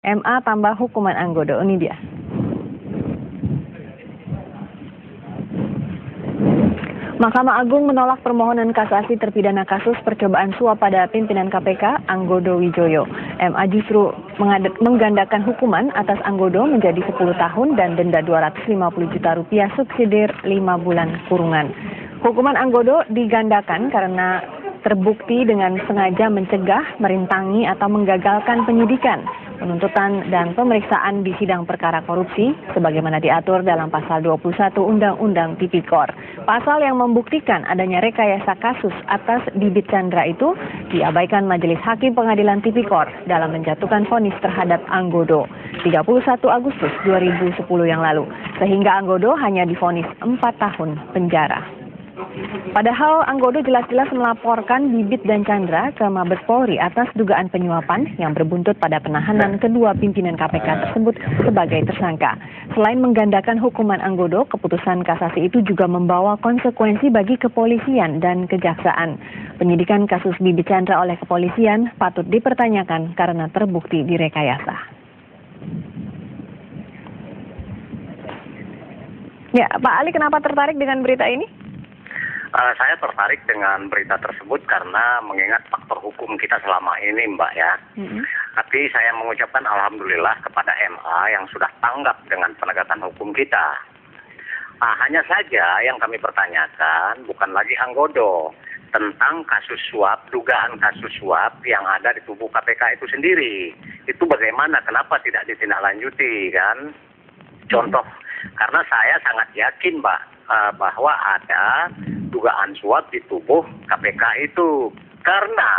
MA tambah hukuman Anggodo, ini dia. Mahkamah Agung menolak permohonan kasasi terpidana kasus percobaan suap pada pimpinan KPK, Anggodo Wijoyo. MA justru menggandakan hukuman atas Anggodo menjadi 10 tahun dan denda 250 juta rupiah subsidiar 5 bulan kurungan. Hukuman Anggodo digandakan karena terbukti dengan sengaja mencegah, merintangi, atau menggagalkan penyidikan, penuntutan, dan pemeriksaan di sidang perkara korupsi sebagaimana diatur dalam pasal 21 Undang-Undang Tipikor. Pasal yang membuktikan adanya rekayasa kasus atas Bibit Chandra itu diabaikan Majelis Hakim Pengadilan Tipikor dalam menjatuhkan vonis terhadap Anggodo 31 Agustus 2010 yang lalu, sehingga Anggodo hanya divonis 4 tahun penjara. Padahal Anggodo jelas-jelas melaporkan Bibit dan Chandra ke Mabes Polri atas dugaan penyuapan yang berbuntut pada penahanan kedua pimpinan KPK tersebut sebagai tersangka. Selain menggandakan hukuman Anggodo, keputusan kasasi itu juga membawa konsekuensi bagi kepolisian dan kejaksaan. Penyidikan kasus Bibit Chandra oleh kepolisian patut dipertanyakan karena terbukti direkayasa. Ya, Pak Ali, kenapa tertarik dengan berita ini? Saya tertarik dengan berita tersebut karena mengingat faktor hukum kita selama ini, Mbak, ya. Tapi saya mengucapkan alhamdulillah kepada MA yang sudah tanggap dengan penegakan hukum kita. Hanya saja yang kami pertanyakan bukan lagi Anggodo, tentang kasus suap, dugaan kasus suap yang ada di tubuh KPK itu sendiri. Itu bagaimana, kenapa tidak ditindaklanjuti, kan? Contoh, karena saya sangat yakin, Mbak, bahwa ada dugaan suap di tubuh KPK itu. Karena,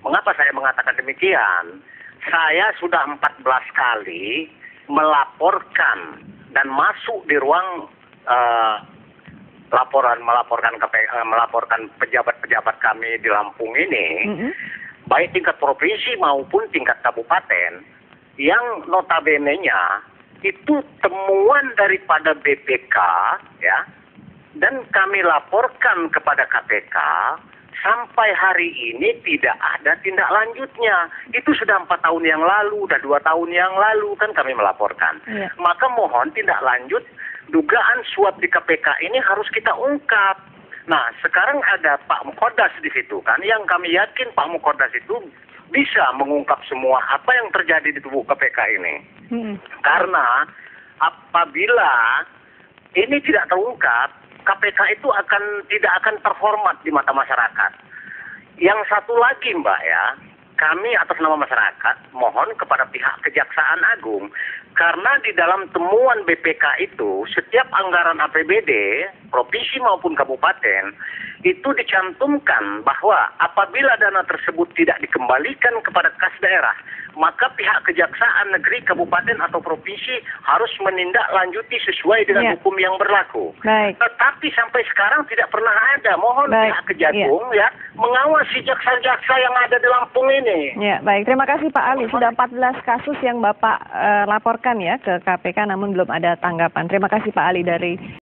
mengapa saya mengatakan demikian? Saya sudah 14 kali melaporkan dan masuk di ruang melaporkan pejabat-pejabat kami di Lampung ini, baik tingkat provinsi maupun tingkat kabupaten, yang notabene-nya itu temuan daripada BPK, ya, dan kami laporkan kepada KPK, sampai hari ini tidak ada tindak lanjutnya. Itu sudah 4 tahun yang lalu, sudah 2 tahun yang lalu kan kami melaporkan. Ya. Maka mohon tindak lanjut dugaan suap di KPK ini harus kita ungkap. Nah, sekarang ada Pak Mukodas di situ kan, yang kami yakin Pak Mukodas itu bisa mengungkap semua apa yang terjadi di tubuh KPK ini. Karena apabila ini tidak terungkap, KPK itu tidak akan terhormat di mata masyarakat. Yang satu lagi, Mbak, ya, kami atas nama masyarakat mohon kepada pihak Kejaksaan Agung, karena di dalam temuan BPK itu setiap anggaran APBD provinsi maupun kabupaten itu dicantumkan bahwa apabila dana tersebut tidak dikembalikan kepada kas daerah, maka pihak Kejaksaan Negeri, Kabupaten atau Provinsi harus menindaklanjuti sesuai dengan hukum yang berlaku. Baik. Tetapi sampai sekarang tidak pernah ada. Mohon pihak Kejagung ya mengawasi jaksa-jaksa yang ada di Lampung ini. Ya, baik. Terima kasih Pak Ali. Sudah 14 kasus yang Bapak laporkan ya ke KPK, namun belum ada tanggapan. Terima kasih Pak Ali dari